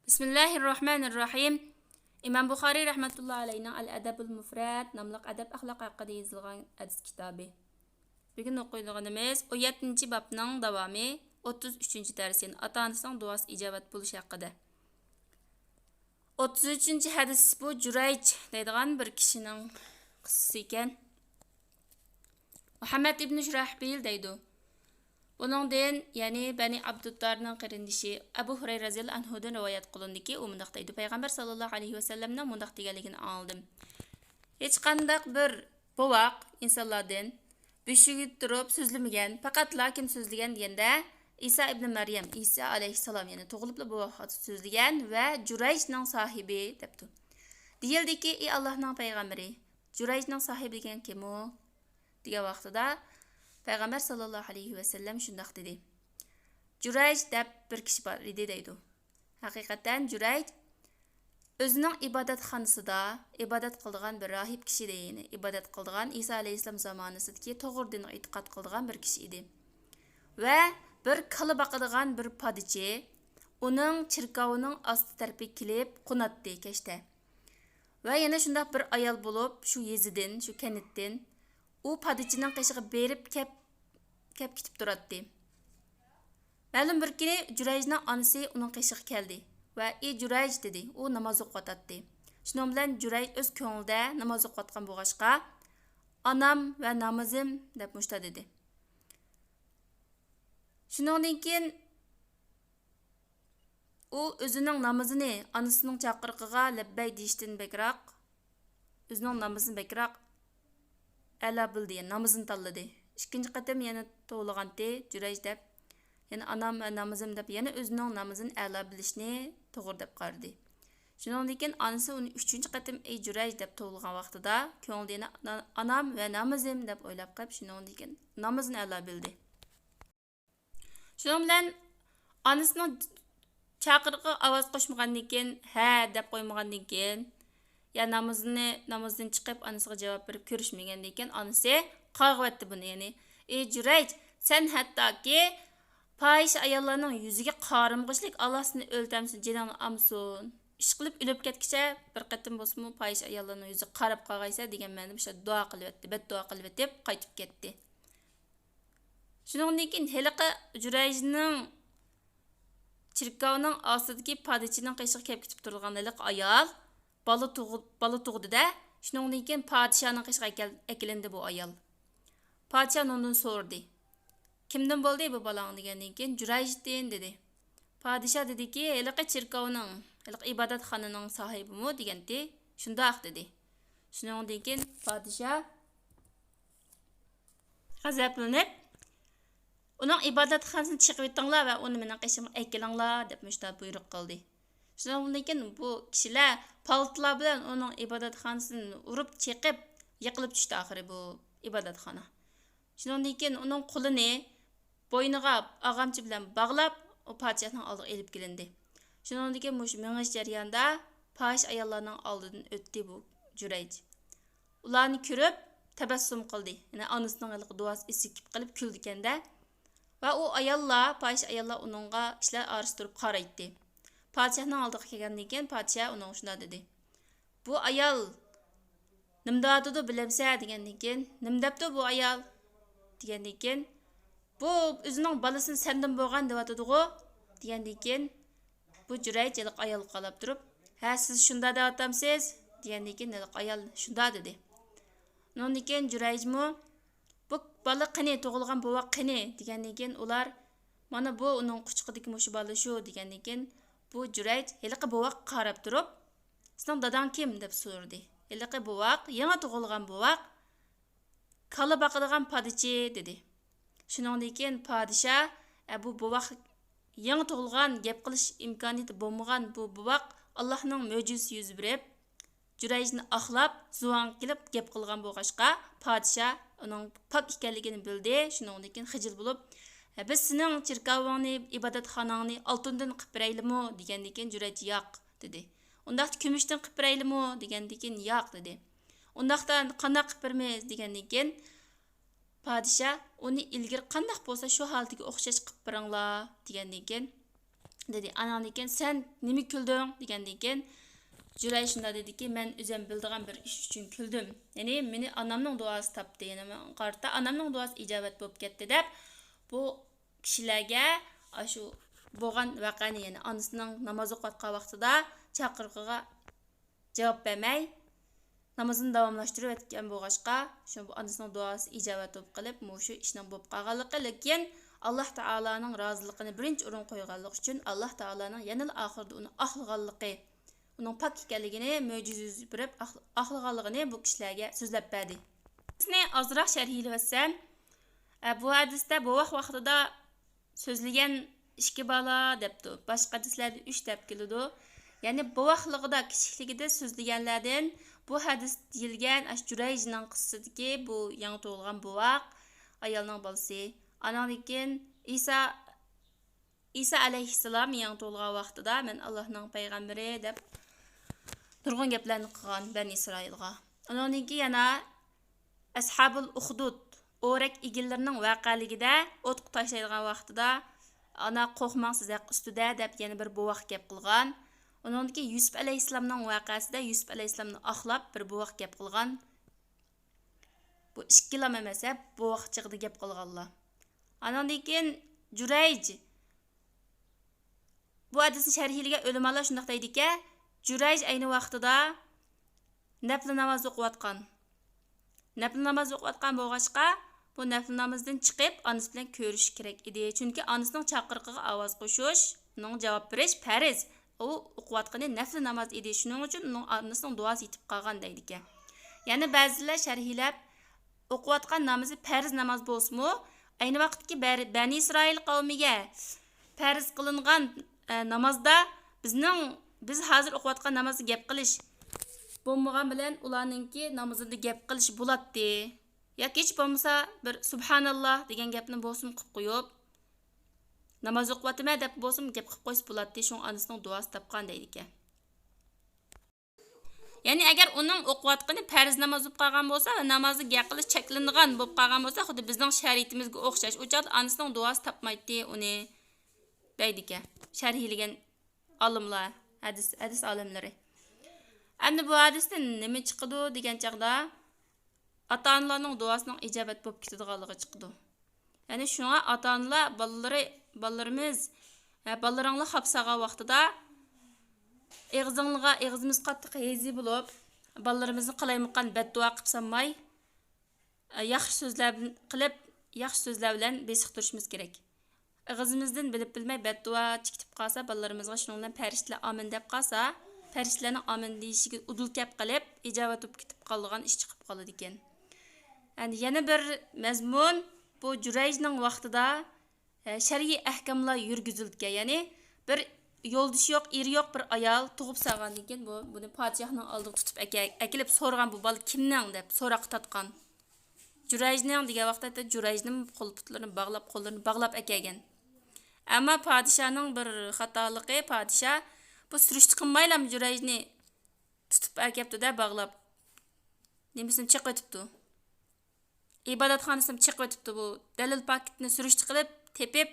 Bismillahirrahmanirrahim. İmam Buxoriy rahmatullohi alayhi Al-Adabul Mufrad nomli adab axloq haqida yozilgan hadis kitobi. Bugun o'qiydiganimiz 17-chi bobning davomi 33-chi darsin ota-onasining duosi ijobat bo'lishi haqida. 33-chi hadis bu Jurayj deydigan bir kishining qissasi ekan. Muhammad ibn Shurahbil deydi. Buningdan, ya'ni Bani Abduddarning qarindishi Abu Hurayra radhiyallohu anhudan rivoyat qilindiki, u mundaq deydi: Payg'ambar sallallohu alayhi vasallamning mundaq deganligini angladim. Hech qanday bir bovoq insonlardan beshigib turib so'zlamagan, faqat lakim so'zlagan deganda Isa ibn Maryam, Isa alayhissalom, ya'ni tug'ilibli bovoq so'zlagan va Jurayjning sohibi debdi. Deyildiki, ey Allohning payg'ambari, Jurayjning sohibi degan kim u? degan vaqtida Peygamber sallallahu aleyhi ve sellem şundaq dedi. Jurayj deb bir kishi bor edi deydi. Haqiqatan Jurayj o'zining ibodatxonasida ibodat qildigan bir rohib kishi deydi. Ibodat qildigan Isa alayhissalom zamonasidagi to'g'ri dinga e'tiqod qildigan bir kishi edi. Va bir kala baqadigan bir podichi uning chirkovining osti tarafiga kelib qonatdi kechda. Va yana shundaq bir ayol bo'lib, shu yezidan, shu kanitdan u podichining qishig'i berib kep ketib turadi. Ma'lum bir kuni Jurayjning onasi uning qishig'iga keldi va "Ey Jurayj" dedi. U namoz o'qiyotdi. Shuning bilan Jurayj o'z ko'nglida namoz o'qiyotgan bo'lg'achqa "Onam va namozim" deb mushta dedi. Shuningdan keyin u o'zining namozini onasining chaqiriqiga labbay deyishdan bekroq o'zining namozini bekroq ala bildi, namozini tanladi. İkinci qatam yana to'g'laganti Jurayj deb, yana onam va namozim deb yana o'zining namozini ala bilishni to'g'ri deb qaradi. Shuningdan keyin onasi uni 3-chi qatam ey Jurayj deb to'g'lagan vaqtida ko'nglida onam va namozim deb o'ylab qolib, shuningdan keyin namozini ala bildi. Shuning bilan onasining chaqiriqqa ovoz qo'shmagandan keyin, ha deb qo'ymagandan keyin, ya namozdan chiqib onasiga javob berib ko'rishmagandan keyin onasi qag'vatdi buni, ya'ni ey Jurayj, sen hattoki fahish ayollarning yuziga qarimg'ishlik Allah seni o'ltamsin, jiningni amsun. Ish qilib o'lib ketkicha bir qatim bo'lsa-mu fahish ayollarning yuziga qarab qolgaysa degan ma'noda o'sha duo qilyapti, beddua qilib deb qaytib ketdi. Shuningdan keyin heliqa Jurayjning chirkovning ostidagi podichining qishig'iga kelib ketib turgan heliqa ayol bola tug'di-da, shuningdan keyin podshoning qishig'iga akilindi bu ayol. Podsho undan so'radi. Kimdan bo'ldi bu bolang degandan keyin Jurayjdan dedi. Podsho dediki, heliqa chirkovning, heliqa ibodatxonaning sohibimi degandi. Shundoq dedi. Shuningdan keyin podsho g'azablanib, uning ibodatxonasini chiqib o'tinglar va uni mening qishimga akilinglar deb mushta buyruq qildi. Shuningdan keyin bu kishilar paltlar bilan uning ibodatxonasini urib chiqib, yiqilib tushdi oxiri bu ibodatxona. Shuningdan keyin uning qo'lini bo'yniga og'amchi bilan bog'lab, u podshohning oldiga elib kelindi. Shuningdan keyin mush mingish jarayonida fahish ayollarning oldidan o'tdi bu Jurayj. Ularni ko'rib tabassum qildi. Ya'ni onasining duosi esikib qilib kuldi ekanda. Va u ayollar, fahish ayollar uningga ishlar arishtirib qaraydi. Podshohning oldiga kelgandan keyin podshoh uning shunday dedi. Bu ayol nimdadidu bilamsa degandan keyin, nim debdi bu ayol degandan keyin, bu o'zining bolasini sendan bo'lgan deyotdi-ku degandan keyin bu Jurayj iliq ayol qarab turib, "Ha, siz shunda deyotamsiz?" degandan keyin iliq ayol shunda dedi. Undan keyin Jurayjmi, "Bu bola qani tug'ilgan bovoq qani?" degandan keyin ular, "Mana bu uning quchqidagi mush bola shu" degandan keyin bu Jurayj heliqi bovoq qarab turib, "Sizning dadang kim?" deb so'radi. Heliqi bovoq, yangi tug'ilgan bovoq, kala baqadigan podichi dedi. Shuningdan keyin podsho, bu bovoq yangi tug'ilgan, gap qilish imkoniyati bo'lmagan bu bovoq Allohning mo'jizasi yuz berib, Jurayjni axlab, zuvan kelib gap qilgan bo'lg'achqa, podsho uning pok ekanligini bildi. Shuningdan keyin xijil bo'lib, "Biz sening chirkovingni, ibodatxonangni oltindan qilib beraylimi?" degandan keyin Jurayj yo'q dedi. "Undaqda kumushdan qilib beraylimi?" degandan keyin yo'q dedi. "Undaqdan qanday qilib beramiz?" degandan keyin podsho uni ilgari qanday bo'lsa shu holatiga o'xshash qilib beringlar degandan keyin dedi. Anandan sen nima kulding degandan keyin Juray shunda dediki, men o'zim bildigan bir ish uchun kuldim. Ya'ni meni onamning duosi topdi. Ya'ni men qarta onamning duosi ijobat bo'lib ketdi deb bu kishilarga shu bo'lgan voqeani, ya'ni onasining namoz o'qiyotgan vaqtida chaqirig'iga javob bermay namozini davomlashtirib o'tgan bo'lg'achqa, shu onasining duosi ijobat bo'lib qilib, shu ishning bo'lib qolganligi, lekin Alloh taolaning roziligini birinchi o'rin qo'yganligi uchun Alloh taolaning yana oxirida uni oqlaganligi, uning pok ekanligini mo'jiza berib oqlaganligini bu kishilarga so'zlab berdi. Sizni ozroq sharhlab o'tsam, bu hadisda bu vaqtida so'zlagan ikki bola debdi. Boshqa hadislarda 3 deb keladi. Ya'ni bu vaqtligida kichikligida so'zlaganlardan bu hadis deyilgan Ashjurayjning qissadagi bu yangi tug'ilgan buvoq ayolning bolasi. Anandan keyin İsa alayhissalom yangi tug'ilgan vaqtida men Allohning payg'ambari deb nurg'un gaplarni qilgan Bani Isroilga. Anandan keyin yana Ashabul Uxdud o'rak egillarining voqeligida o't tashlaydigan vaqtida ana qo'rqmang siz haq ustida deb yana bir buvoq gap qilgan. Ondan keyin Yusuf alayhissalomning voqeasida Yusuf alayhissalomni axlab bir buvoq gap qilgan. Bu ikkilam emas, buvoq chig'ida gap qilganlar. Anandan keyin Jurayj bu hadisni sharhiga ulamolar shunday deydiki, Jurayj ayni vaqtida nafl namoz o'qiyotgan. Nafl namoz o'qiyotgan bo'lg'achqa, bu nafl namozdan chiqib, onasi bilan ko'rish kerak edi. Chunki onasining chaqiriqiga ovoz qo'shish, uning javob berish farz. U o'qiyotgani nafl namoz edi. Shuning uchun uning onasining duosi yetib qolgan deydi ekan. Ya'ni ba'zilar sharhlab o'qiyotgan namozi farz namoz bo'lsa-mu, ayni vaqtdagi Bani Isroil qavmiga farz qilingan namozda biz hozir o'qiyotgan namozni gap qilish bo'lmagan bilan ularningki namozida gap qilish bo'ladi. Yoki hech bo'lmasa bir subhanalloh degan gapni bo'lsin qilib qo'yib, namoz o'qiyotman deb bo'lsin gap qilib qo'ysa bo'ladi. Shu onasining duosi topgan deydi ekan. Ya'ni agar uning o'qiyotgani farz namoz bo'lib qolgan bo'lsa va namozni gap qilish cheklangan bo'lib qolgan bo'lsa, xuddi bizning shariatimizga o'xshash. U chaqda onasining duosi topmaydi uni deydi ekan. Sharhlagan olimlar, hadis olimlari. Endi bu hadisdan nima chiqadi degan chaqda ota-onalarning duosining ijobat bo'lib ketadiganligi chiqdi. Ya'ni shunga ota-onalar bolalarimiz bolalaringlar xapsagan vaqtida eg'izimiz qattiq hezi bo'lib, bolalarimizni qalaymiqqan badduo qilib sanmay, yaxshi so'zlar bilan besiqtirishimiz kerak. Eg'izimizdan bilib bilmay badduo chikitib qolsa, bolalarimizga shuning bilan farishtalar amin deb qolsa, farishtalarning amin deyishiga udul kap qilib, ijobat bo'lib ketib qolgan ish chiqib qoladi ekan. Endi yana bir mazmun bu Jurayjning vaqtida shar'iy ahkamlar yurgizilgan. Ya'ni bir yo'ldishi yo'q, eri yo'q bir ayol tug'ib solgandan keyin buni podshohning oldiga tutib akilib so'rgan, bu bola kimning deb so'roq tatgan. Jurayjning degan vaqtda Jurayjning qo'l-putlarini bog'lab, qo'llarini bog'lab akagan. Ammo podshohning bir xatoligi, podshoh bu surishti qilmaylam Jurayjni tutib akapti-da bog'lab. Nimasini chiqib o'tibdi. Ibodatxonasidan chiqib o'tibdi bu. Dalil paketni surishti qilib, tepib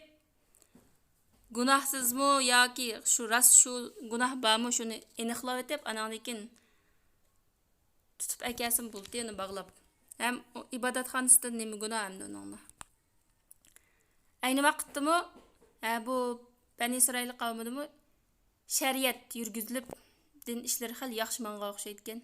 gunohsizmi yoki shu gunoh bormi shuni aniqlab o'tib, anandan keyin tutib akasin bo'ldi, uni bog'lab. Ham ibodatxonasida nima gunoh hamda uningni. Ayni vaqtdami bu Bani Isroil qavmidami shariat yurgizilib, din ishlari xil yaxshi manga o'xshaydi ekan.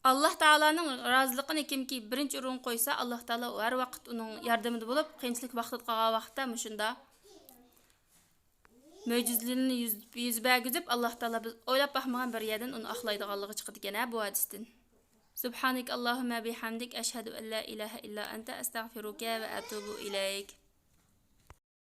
Alloh taolaning roziligini kimki birinchi o'rin qo'ysa, Alloh taolo har vaqt uning yordamida bo'lib, qiyinchilik vaqtida qolgan vaqtda mushunda mo'jizalarni yuz bergizib, Alloh taolo biz o'ylab baxmagan bir yerdan uni oqlaydiganligi chiqdi ekan bu hadisdan. Subhanak Allohumma bihamdik ashhadu an la ilaha illa anta astagfiruka va atubu ilayk.